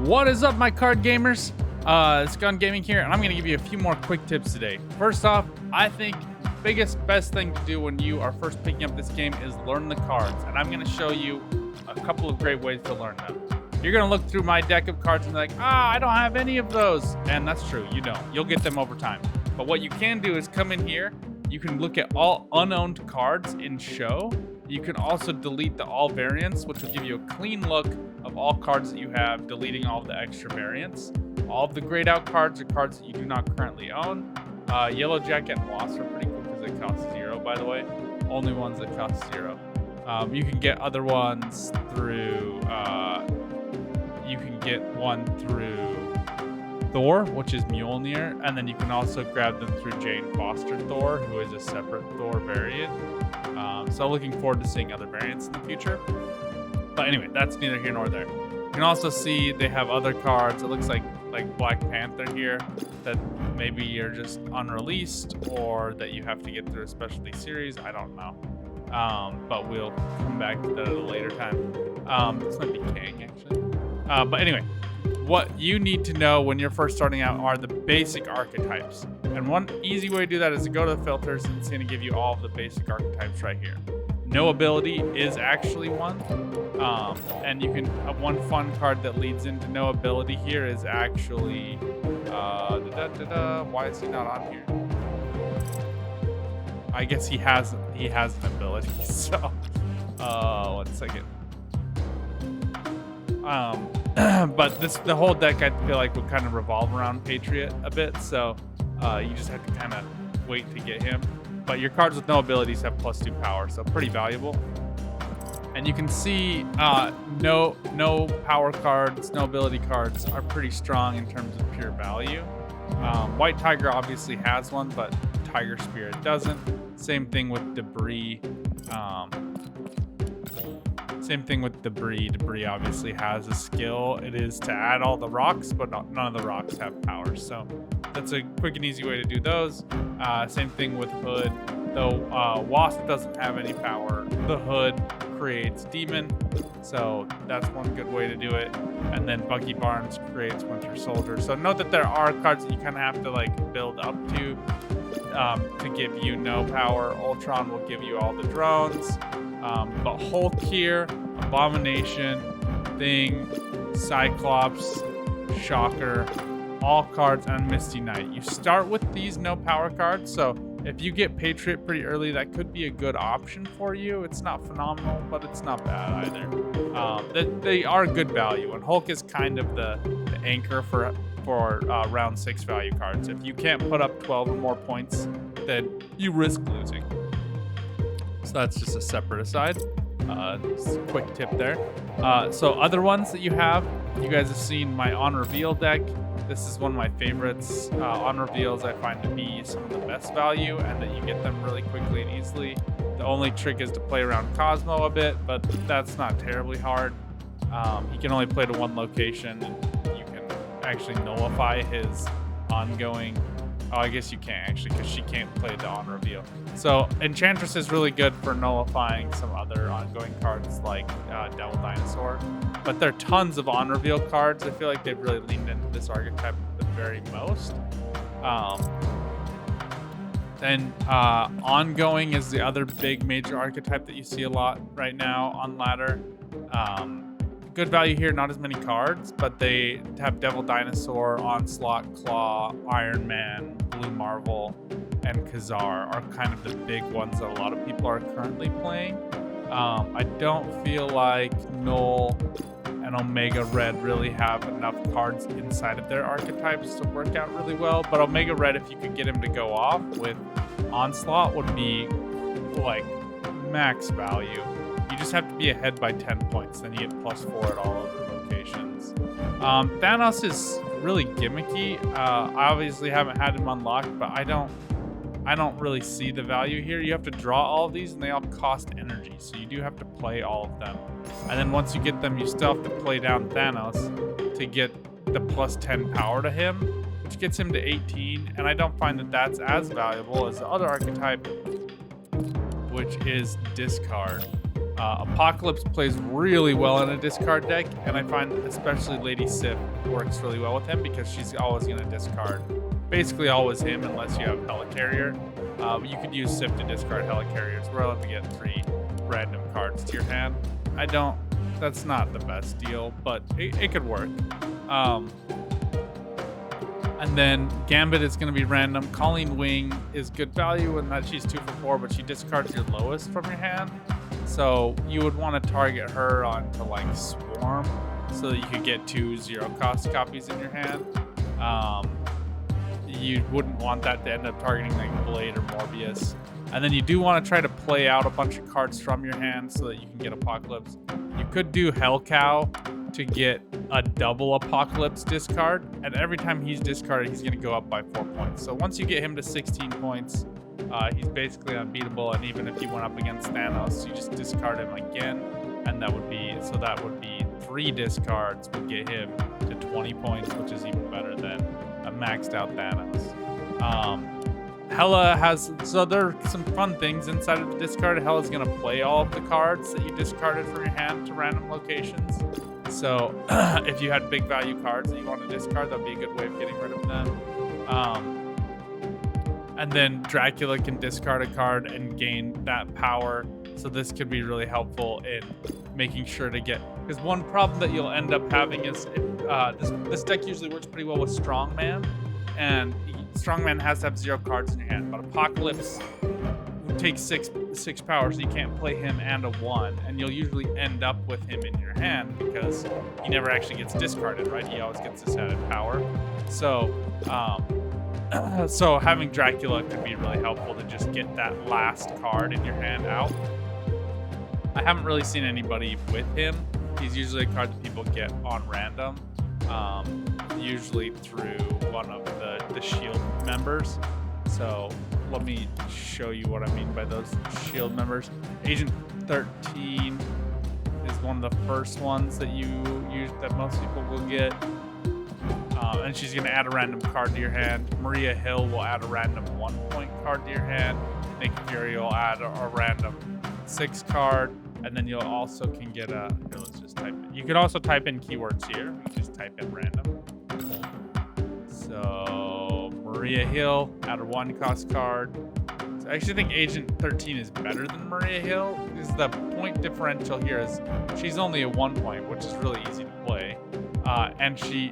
What is up, my card gamers? It's Gun Gaming here, and I'm going to give you a few more quick tips today. First off, I think best thing to do when you are first picking up this game is learn the cards, and I'm going to show you a couple of great ways to learn them. You're going to look through my deck of cards and be like, I don't have any of those, and that's true, you don't. You'll get them over time. But what you can do is come in here, you can look at all unowned cards in show. You can also delete the all variants, which will give you a clean look of all cards that you have, deleting all of the extra variants. All of the grayed out cards are cards that you do not currently own. Yellow Jacket and Lost are pretty cool because they cost 0, by the way. Only ones that cost 0. You can get other ones through, you can get one through Thor, which is Mjolnir, and then you can also grab them through Jane Foster Thor, who is a separate Thor variant. So looking forward to seeing other variants in the future. But anyway, that's neither here nor there. You can also see they have other cards. It looks like Black Panther here that maybe are just unreleased or that you have to get through a specialty series. I don't know. But we'll come back to that at a later time. This might be Kang, actually. But anyway, what you need to know when you're first starting out are the basic archetypes. And one easy way to do that is to go to the filters, and it's going to give you all of the basic archetypes right here. No ability is actually one. And you can, one fun card that leads into no ability here is actually, why is he not on here? I guess he has an ability, so, 1 second. But the whole deck I feel like would kind of revolve around Patriot a bit, so you just have to kind of wait to get him. But your cards with no abilities have +2 power, so pretty valuable. And you can see no power cards, no ability cards are pretty strong in terms of pure value. White Tiger obviously has one, but Tiger Spirit doesn't. Same thing with Debris. Same thing with Debris. Debris obviously has a skill. It is to add all the rocks, but none of the rocks have power. So that's a quick and easy way to do those. Same thing with Hood. Though Wasp doesn't have any power, the Hood creates Demon. So that's one good way to do it. And then Bucky Barnes creates Winter Soldier. So note that there are cards that you kind of have to like build up to give you no power. Ultron will give you all the drones. But Hulk here, Abomination, Thing, Cyclops, Shocker, all cards, and Misty Knight. You start with these no power cards, so if you get Patriot pretty early, that could be a good option for you. It's not phenomenal, but it's not bad either. They are good value, and Hulk is kind of the anchor for round 6 value cards. If you can't put up 12 or more points, then you risk losing. So that's just a separate aside. Just a quick tip there. So other ones that you have, you guys have seen my on reveal deck. This is one of my favorites. On reveals I find to be some of the best value, and that you get them really quickly and easily. The only trick is to play around Cosmo a bit, but that's not terribly hard. He can only play to one location, and you can actually nullify his ongoing. Oh, I guess you can't actually, because she can't play the on reveal. So Enchantress is really good for nullifying some other ongoing cards like Devil Dinosaur. But there are tons of on reveal cards. I feel like they've really leaned into this archetype the very most. Then ongoing is the other big major archetype that you see a lot right now on ladder. Good value here, not as many cards, but they have Devil Dinosaur, Onslaught, Claw, Iron Man, Blue Marvel, and Khazar are kind of the big ones that a lot of people are currently playing. I don't feel like Null and Omega Red really have enough cards inside of their archetypes to work out really well, but Omega Red, if you could get him to go off with Onslaught, would be like max value. You just have to be ahead by 10 points, then you get +4 at all of the locations. Thanos is really gimmicky. I obviously haven't had him unlocked, but I don't really see the value here. You have to draw all of these, and they all cost energy, so you do have to play all of them. And then once you get them, you still have to play down Thanos to get the +10 power to him, which gets him to 18, and I don't find that that's as valuable as the other archetype, which is Discard. Apocalypse plays really well in a discard deck, and I find especially Lady Sif works really well with him because she's always going to discard. Basically always him unless you have Helicarrier. You could use Sif to discard Helicarriers. We're allowed to get 3 random cards to your hand. That's not the best deal, but it could work. And then Gambit is going to be random. Colleen Wing is good value in that she's 2 for 4, but she discards your lowest from your hand. So you would want to target her onto like Swarm so that you could get 2 0-cost copies in your hand. You wouldn't want that to end up targeting like Blade or Morbius. And then you do want to try to play out a bunch of cards from your hand so that you can get Apocalypse. You could do Hell Cow to get a double Apocalypse discard, and every time he's discarded, he's going to go up by 4 points. So once you get him to 16 points, he's basically unbeatable, and even if you went up against Thanos, you just discard him again, and that would be 3 discards would get him to 20 points, which is even better than a maxed out Thanos. Hela so there are some fun things inside of the discard. Hela's going to play all of the cards that you discarded from your hand to random locations. So if you had big value cards that you want to discard, that'd be a good way of getting rid of them. And then Dracula can discard a card and gain that power. So this could be really helpful in making sure to get... Because one problem that you'll end up having is this deck usually works pretty well with Strongman. And Strongman has to have 0 cards in your hand. But Apocalypse takes 6 power, so you can't play him and a 1. And you'll usually end up with him in your hand because he never actually gets discarded, right? He always gets this added power. So... so having Dracula could be really helpful to just get that last card in your hand out. I haven't really seen anybody with him. He's usually a card that people get on random, usually through one of the Shield members. So let me show you what I mean by those Shield members. Agent 13 is one of the first ones that that most people will get. And she's going to add a random card to your hand. Maria Hill will add a random 1-point card to your hand. Nick Fury will add a random 6 card. And then you'll also can get here, let's just type in. You can also type in keywords here. You just type in random. So Maria Hill, add a 1-cost card. So I actually think Agent 13 is better than Maria Hill because the point differential here is she's only a 1 point, which is really easy to play. And she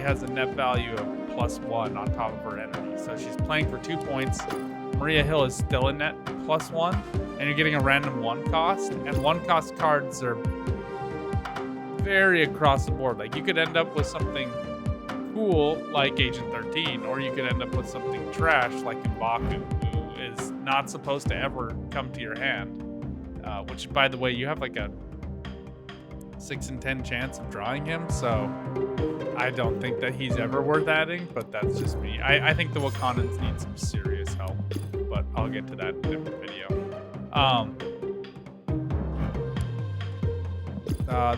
has a net value of +1 on top of her energy. So she's playing for 2 points. Maria Hill is still a net +1, and you're getting a random 1-cost. And 1-cost cards are very across the board. Like you could end up with something cool like Agent 13, or you could end up with something trash like M'Baku, who is not supposed to ever come to your hand. Which, by the way, you have like a 6 in 10 chance of drawing him, so I don't think that he's ever worth adding, but that's just me. I think the Wakandans need some serious help, but I'll get to that in a different video.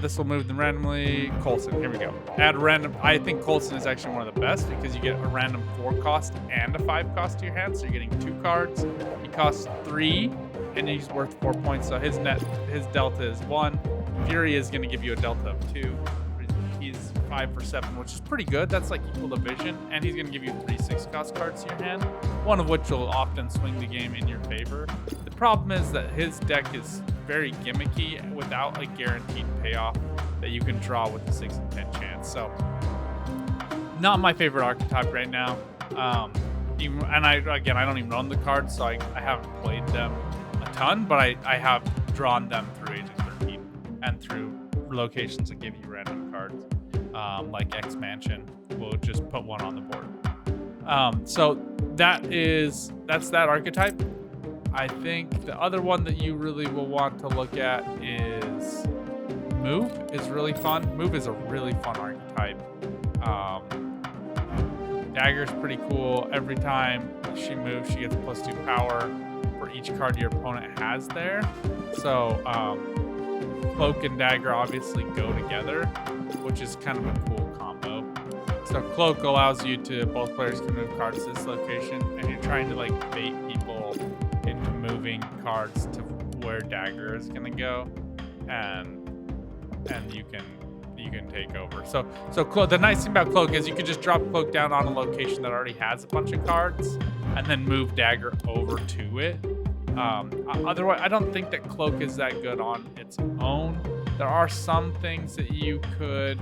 This will move them randomly. Coulson, here we go. Add a random. I think Coulson is actually one of the best because you get a random 4-cost and a 5-cost to your hand, so you're getting 2 cards. He costs 3, and he's worth 4 points, so his delta is 1. Fury is going to give you a delta of 2. He's 5 for 7, which is pretty good. That's like equal division. And he's going to give you 3 6-cost cards to your hand, one of which will often swing the game in your favor. The problem is that his deck is very gimmicky without a guaranteed payoff that you can draw with a 6 in 10 chance. So, not my favorite archetype right now. I don't even own the cards, so I haven't played them a ton, but I have drawn them through Agent 13 and through locations that give you random cards, like X Mansion. We'll just put 1 on the board. So that's that archetype. I think the other one that you really will want to look at is Move. Is really fun. Move is a really fun archetype. Dagger's pretty cool. Every time she moves, she gets +2 power for each card your opponent has there. So Cloak and Dagger obviously go together, which is kind of a cool combo. So Cloak allows you to, both players can move cards to this location, and you're trying to like bait people into moving cards to where Dagger is going to go. and you can take over. So the nice thing about Cloak is you can just drop Cloak down on a location that already has a bunch of cards, and then move Dagger over to it. Otherwise, I don't think that Cloak is that good on its own. There are some things that you could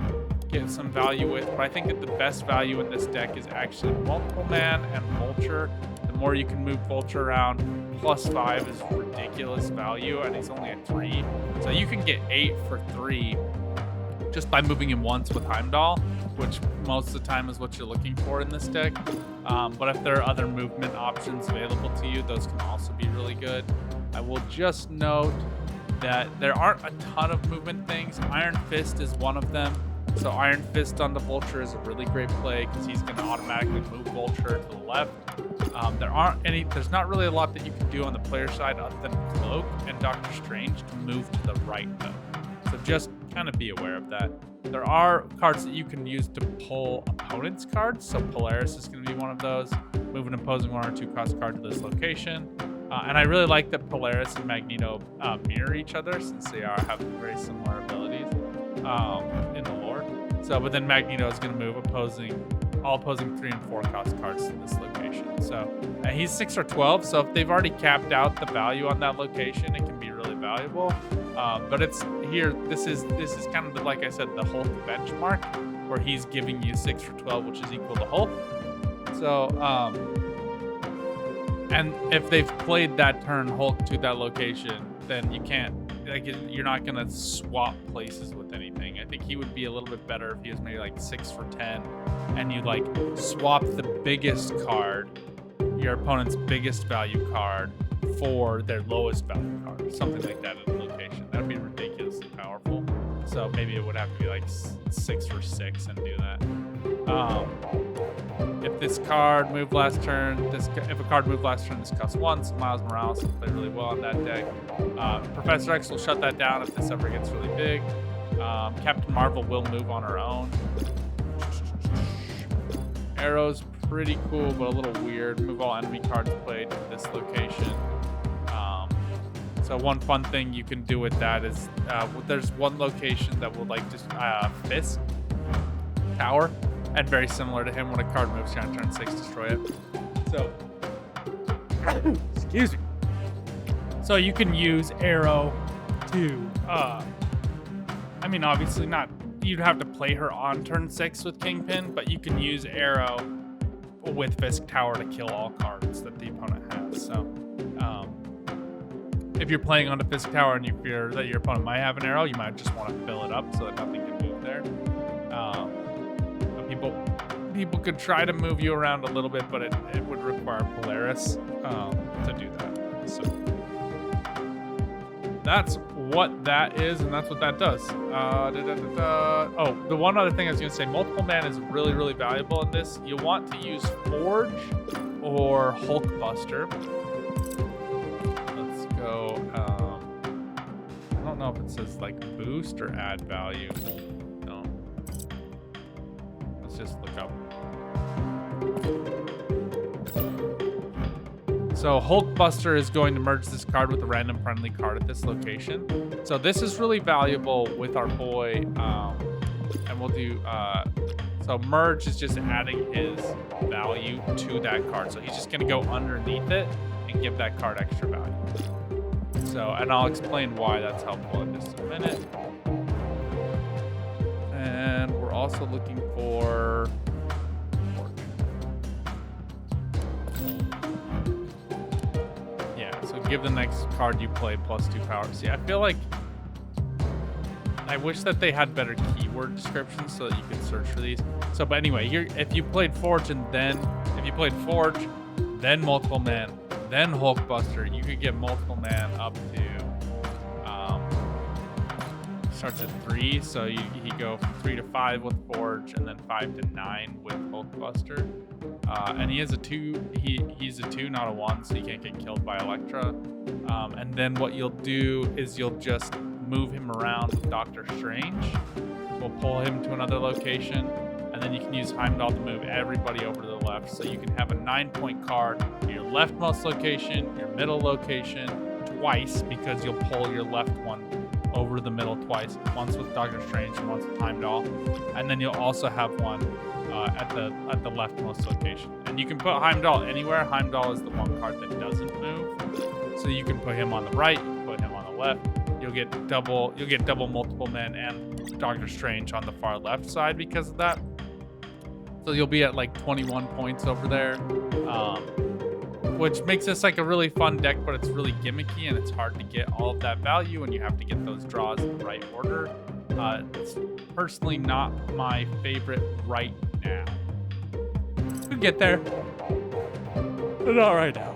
get some value with, but I think that the best value in this deck is actually Multiple Man and Vulture. The more you can move Vulture around, +5 is ridiculous value, and he's only at 3. So you can get 8 for 3 just by moving him once with Heimdall, which most of the time is what you're looking for in this deck. But if there are other movement options available to you, those can also be really good. I will just note that there aren't a ton of movement things. Iron Fist is one of them. So Iron Fist on the Vulture is a really great play because he's going to automatically move Vulture to the left. There's not really a lot that you can do on the player side other than Cloak and Doctor Strange to move to the right though. So just kind of be aware of that. There are cards that you can use to pull opponents' cards. So Polaris is going to be one of those. Move an opposing 1 or 2 cost card to this location. And I really like that Polaris and Magneto mirror each other since they have very similar abilities in the lore. So, but then Magneto is going to move all opposing 3 and 4 cost cards to this location. So he's 6 or 12. So if they've already capped out the value on that location, it can be really valuable. But it's here. This is kind of like I said, the Hulk benchmark, where he's giving you 6 for 12, which is equal to Hulk. So and if they've played that turn Hulk to that location, then you can't. You're not gonna swap places with anything. I think he would be a little bit better if he was maybe like 6 for 10, and you like swap the biggest card, your opponent's biggest value card, for their lowest value card, something like that at a location. That'd be ridiculously powerful. So maybe it would have to be like 6 for 6 and do that. If this card moved last turn, if a card moved last turn, this costs 1. So Miles Morales will play really well on that deck. Professor X will shut that down if this ever gets really big. Captain Marvel will move on her own. Arrow's pretty cool, but a little weird. Move all enemy cards played to this location. So one fun thing you can do with that is there's one location that will like just Fisk Tower, and very similar to him, when a card moves, you're on turn 6, destroy it. So, excuse me. So you can use Arrow to, I mean, obviously not, you'd have to play her on turn 6 with Kingpin, but you can use Arrow with Fisk Tower to kill all cards that the opponent has. So, if you're playing on a Fisk Tower and you fear that your opponent might have an Arrow, you might just want to fill it up so that nothing can move there. People could try to move you around a little bit, but it would require Polaris to do that. So that's what that is, and that's what that does. Oh, the one other thing I was going to say, Multiple Man is really, really valuable in this. You want to use Forge or Hulkbuster. Let's go. I don't know if it says like boost or add value. No. Let's just look up. So Hulkbuster is going to merge this card with a random friendly card at this location. So this is really valuable with our boy, and we'll do, so merge is just adding his value to that card. So he's just gonna go underneath it and give that card extra value. So, and I'll explain why that's helpful in just a minute. And we're also looking for give the next card you play +2 power. See, I feel like I wish that they had better keyword descriptions so that you could search for these. So, but anyway, if you played Forge and then Multiple Man, then Hulkbuster, you could get Multiple Man up to starts at 3. So you go from 3 to 5 with Forge, and then 5 to 9 with Hulkbuster. And he has a 2. He's a 2, not a 1, so you can't get killed by Elektra. And then what you'll do is you'll just move him around with Doctor Strange. We'll pull him to another location, and then you can use Heimdall to move everybody over to the left. So you can have a 9-point card in your leftmost location, your middle location, twice, because you'll pull your left one over the middle twice, once with Doctor Strange and once with Heimdall, and then you'll also have one at the leftmost location. And you can put Heimdall anywhere. Heimdall is the one card that doesn't move, so you can put him on the right, you can put him on the left. You'll get double multiple men and Doctor Strange on the far left side because of that. So you'll be at like 21 points over there, which makes this like a really fun deck, but it's really gimmicky and it's hard to get all of that value, and you have to get those draws in the right order. It's personally not my favorite right now. We'll get there, but not right now.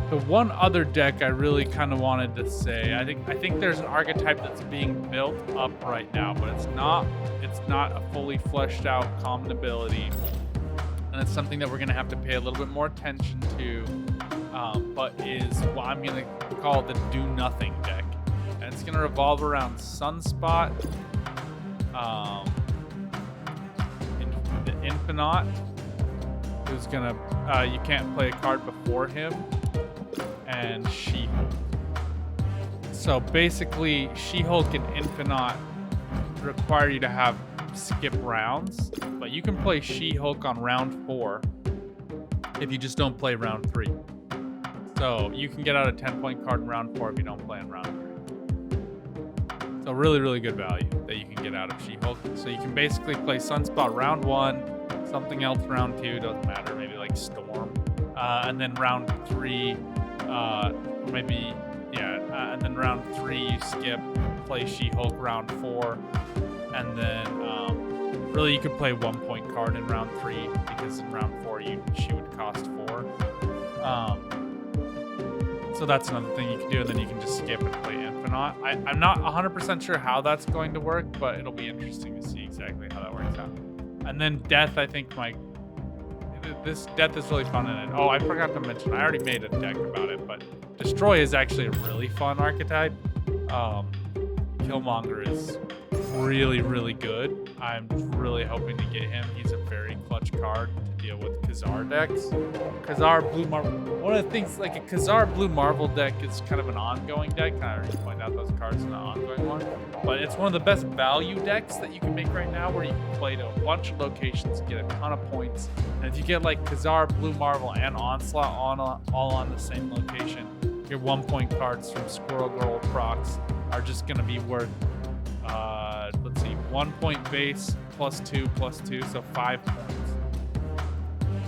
The one other deck I really kind of wanted to say, I think there's an archetype that's being built up right now, but it's not a fully fleshed out common ability, and it's something that we're gonna have to pay a little bit more attention to. But is what I'm gonna call the do nothing deck, and it's gonna revolve around Sunspot, the Infinite, who's gonna you can't play a card before him, and She-Hulk. So basically, She-Hulk and Infinite require you to skip rounds, but you can play She-Hulk on round 4 if you just don't play round 3. So you can get out a 10-point card in round 4 if you don't play in round 3. So really, really good value that you can get out of She-Hulk. So you can basically play Sunspot round 1, something else round 2, doesn't matter, maybe like Storm, and then round 3, and then round 3 you skip, play She-Hulk round 4, and then really you could play 1-point card in round 3 because in round 4 she would cost 4. So that's another thing you can do, and then you can just skip and play Infinite. I'm not 100% sure how that's going to work, but it'll be interesting to see exactly how that works out. And then Death, I think this Death is really fun in it. Oh, I forgot to mention, I already made a deck about it, but Destroy is actually a really fun archetype. Killmonger is really, really good. I'm really hoping to get him. He's a very clutch card to deal with Khazar decks. Khazar Blue Marvel. One of the things, like a Khazar Blue Marvel deck is kind of an ongoing deck. I already pointed out those cards in the ongoing one. But it's one of the best value decks that you can make right now, where you can play to a bunch of locations, get a ton of points. And if you get like Khazar Blue Marvel and Onslaught all on the same location, your 1-point cards from Squirrel Girl procs are just going to be worth, let's see, 1 point base plus 2, so 5 points.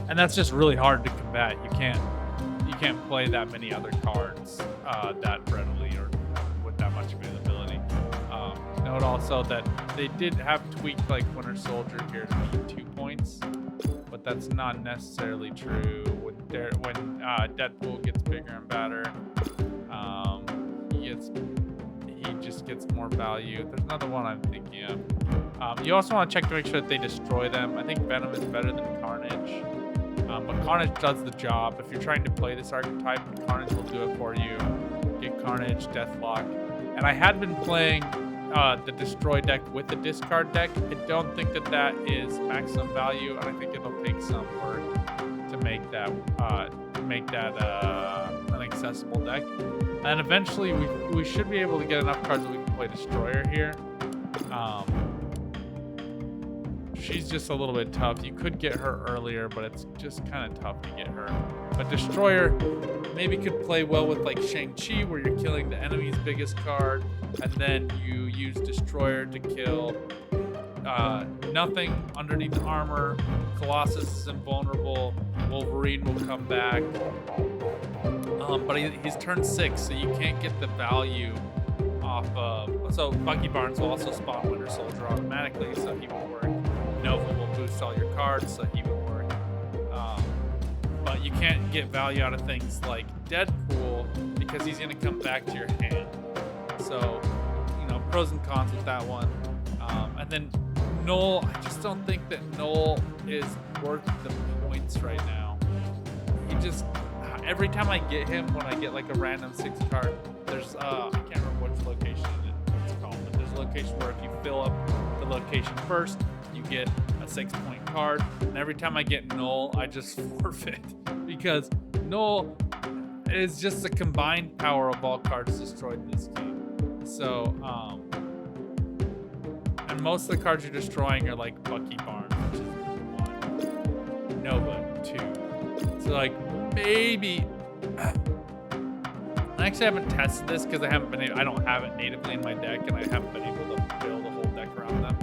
And that's just really hard to combat. You can't play that many other cards that readily or with that much availability. Note also that they did have tweaked like Winter Soldier here to be 2 points, but that's not necessarily true. When Deadpool gets bigger and badder, he just gets more value. There's another one I'm thinking of. You also want to check to make sure that they destroy them. I think Venom is better than Carnage, but Carnage does the job. If you're trying to play this archetype, Carnage will do it for you. Get Carnage, Deathlock. And I had been playing the Destroy deck with the discard deck. I don't think that is maximum value, and I think it'll take some work to make that an accessible deck. And eventually we should be able to get enough cards that we can play Destroyer here. She's just a little bit tough. You could get her earlier, but it's just kind of tough to get her. But Destroyer maybe could play well with like Shang-Chi, where you're killing the enemy's biggest card, and then you use Destroyer to kill nothing underneath the armor. Colossus is invulnerable. Wolverine will come back. But he's turn 6, so you can't get the value off of. So Bucky Barnes will also spawn Winter Soldier automatically, so he will work. Nova will boost all your cards, so he will work. But you can't get value out of things like Deadpool because he's going to come back to your hand. So, pros and cons with that one. And then Null, I just don't think that Null is worth the points right now. Every time I get him, when I get like a random 6 card, there's I can't remember which location it's called, but there's a location where if you fill up the location first, you get a 6-point card. And every time I get Null, I just forfeit because Null is just the combined power of all cards destroyed this game. So, and most of the cards you're destroying are like Bucky Barnes, which is 1, Nova 2. So like maybe. I actually haven't tested this because I don't have it natively in my deck, and I haven't been able to build a whole deck around them.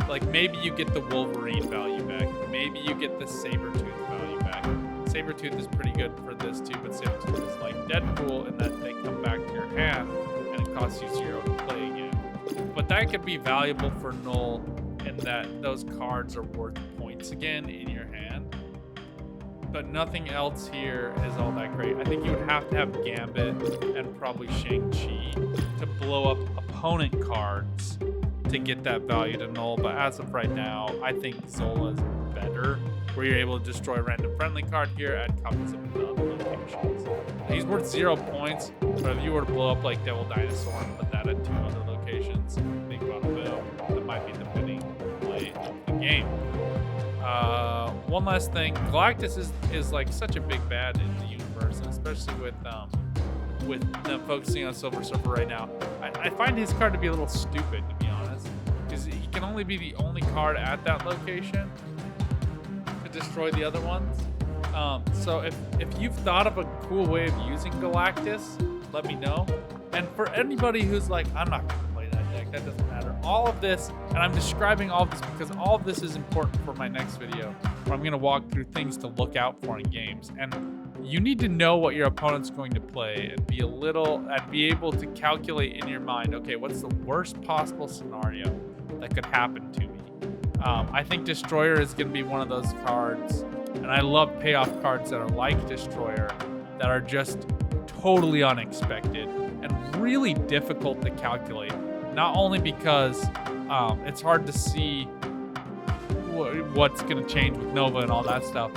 Like maybe you get the Wolverine value back. Maybe you get the Sabretooth value back. Sabretooth is pretty good for this too, but Sabretooth is like Deadpool in that they come back to your hand and it costs you 0 to play again. But that could be valuable for Null in that those cards are worth points again in your hand. But nothing else here is all that great. I think you would have to have Gambit and probably Shang-Chi to blow up opponent cards to get that value to Null. But as of right now, I think Zola is better, where you're able to destroy a random friendly card here, add copies of the other locations. He's worth 0 points, but if you were to blow up like Devil Dinosaur and put that at 2 other locations, think about a boom, that might be the winning play of the game. One last thing, Galactus is like such a big bad in the universe, and especially with them focusing on Silver Surfer right now. I find his card to be a little stupid, to be honest, because he can only be the only card at that location to destroy the other ones. So if you've thought of a cool way of using Galactus, let me know. And for anybody who's like, I'm not going to play that deck, that doesn't matter. All of this, and I'm describing all of this because all of this is important for my next video, where I'm going to walk through things to look out for in games. And you need to know what your opponent's going to play and be able to calculate in your mind, okay, what's the worst possible scenario that could happen to me? I think Destroyer is going to be one of those cards, and I love payoff cards that are like Destroyer, that are just totally unexpected and really difficult to calculate. Not only because it's hard to see what's going to change with Nova and all that stuff,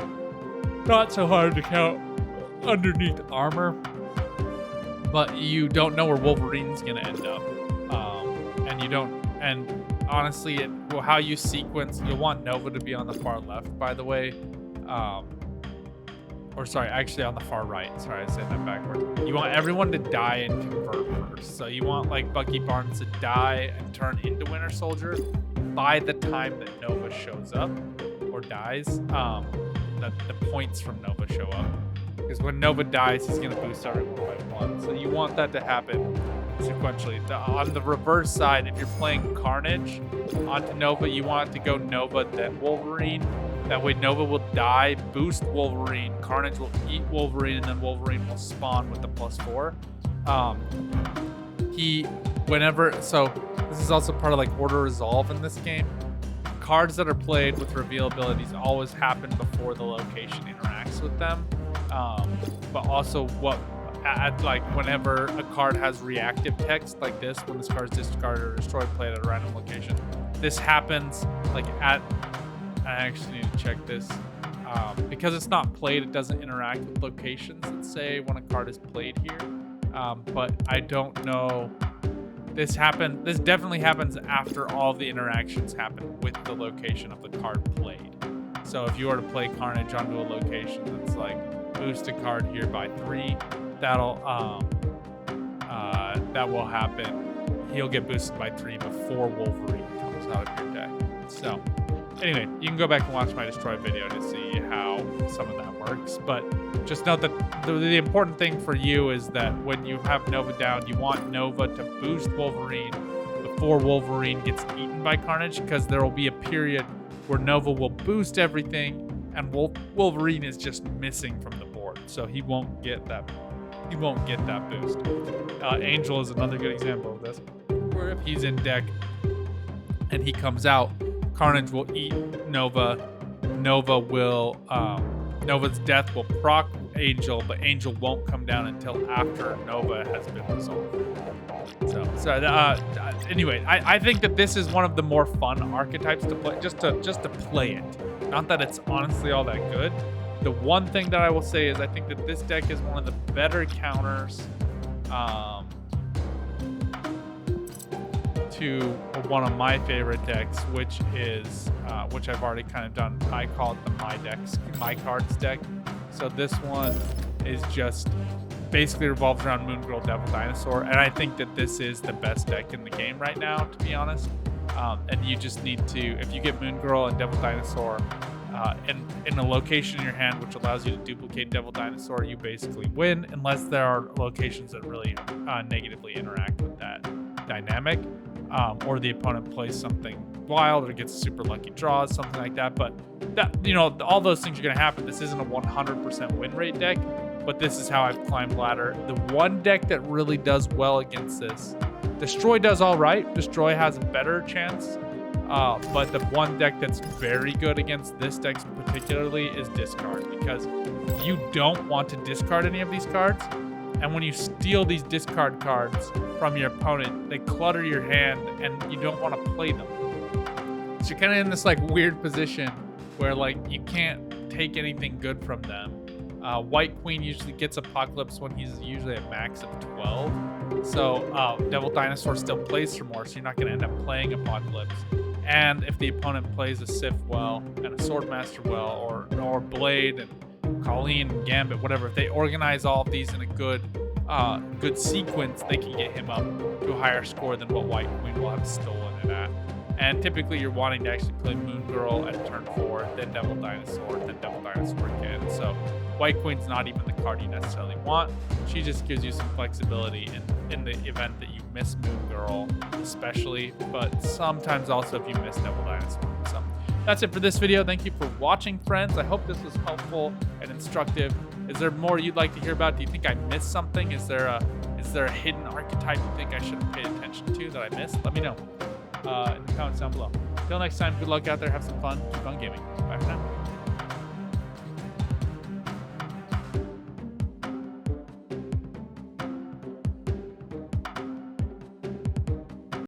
not so hard to count underneath armor, but you don't know where Wolverine's going to end up. And honestly, how you sequence, you'll want Nova to be on the far left, by the way. Or sorry, actually on the far right. Sorry, I said that backwards. You want everyone to die and convert first. So you want like Bucky Barnes to die and turn into Winter Soldier by the time that Nova shows up or dies. The points from Nova show up. Because when Nova dies, he's going to boost everyone by 1. So you want that to happen sequentially. On the reverse side, if you're playing Carnage onto Nova, you want it to go Nova, then Wolverine. That way Nova will die, boost Wolverine, Carnage will eat Wolverine, and then Wolverine will spawn with the +4. So this is also part of like Order Resolve in this game. Cards that are played with reveal abilities always happen before the location interacts with them. But also whenever a card has reactive text like this, when this card is discarded or destroyed, played at a random location, this happens like I actually need to check this. Because it's not played, it doesn't interact with locations, let's say, when a card is played here. But I don't know. This definitely happens after all the interactions happen with the location of the card played. So if you were to play Carnage onto a location that's like boost a card here by 3, that will happen. He'll get boosted by 3 before Wolverine comes out of your deck. So anyway, you can go back and watch my Destroy video to see how some of that works. But just note that the important thing for you is that when you have Nova down, you want Nova to boost Wolverine before Wolverine gets eaten by Carnage, because there will be a period where Nova will boost everything and Wolverine is just missing from the board. So he won't get that boost. Angel is another good example of this, where if he's in deck and he comes out, Carnage will eat Nova. Nova's death will proc Angel, but Angel won't come down until after Nova has been resolved. Anyway, I think that this is one of the more fun archetypes to play, just to play it. Not that it's honestly all that good. The one thing that I will say is I think that this deck is one of the better counters to one of my favorite decks, which I've already kind of done. I call it the My Cards deck. So this one is just basically revolves around Moon Girl, Devil Dinosaur, and I think that this is the best deck in the game right now, to be honest. And you just need to, if you get Moon Girl and Devil Dinosaur in a location in your hand which allows you to duplicate Devil Dinosaur, you basically win, unless there are locations that really negatively interact with that dynamic, or the opponent plays something wild or gets super lucky draws, something like that. But that, all those things are going to happen. This isn't a 100% win rate deck, but this is how I've climbed ladder. The one deck that really does well against this, Destroy does all right. Destroy has a better chance, but the one deck that's very good against this deck particularly is Discard, because you don't want to discard any of these cards. And when you steal these discard cards from your opponent, they clutter your hand and you don't want to play them. So you're kind of in this like weird position where like you can't take anything good from them. White Queen usually gets Apocalypse when he's usually a max of 12. So Devil Dinosaur still plays for more, so you're not going to end up playing Apocalypse. And if the opponent plays a Sif well and a Swordmaster well, or Blade and Colleen and Gambit, whatever, if they organize all of these in a good sequence, they can get him up to a higher score than what White Queen will have stolen it at. And typically you're wanting to actually play Moon Girl at turn 4, then Devil Dinosaur again. So White Queen's not even the card you necessarily want. She just gives you some flexibility in the event that you miss Moon Girl, especially, but sometimes also if you miss Devil Dinosaur. So that's it for this video. Thank you for watching, friends. I hope this was helpful and instructive. Is there more you'd like to hear about? Do you think I missed something? Is there a hidden archetype you think I should have paid attention to that I missed? Let me know in the comments down below. Till next time, good luck out there. Have some fun. Keep on gaming. Bye for now.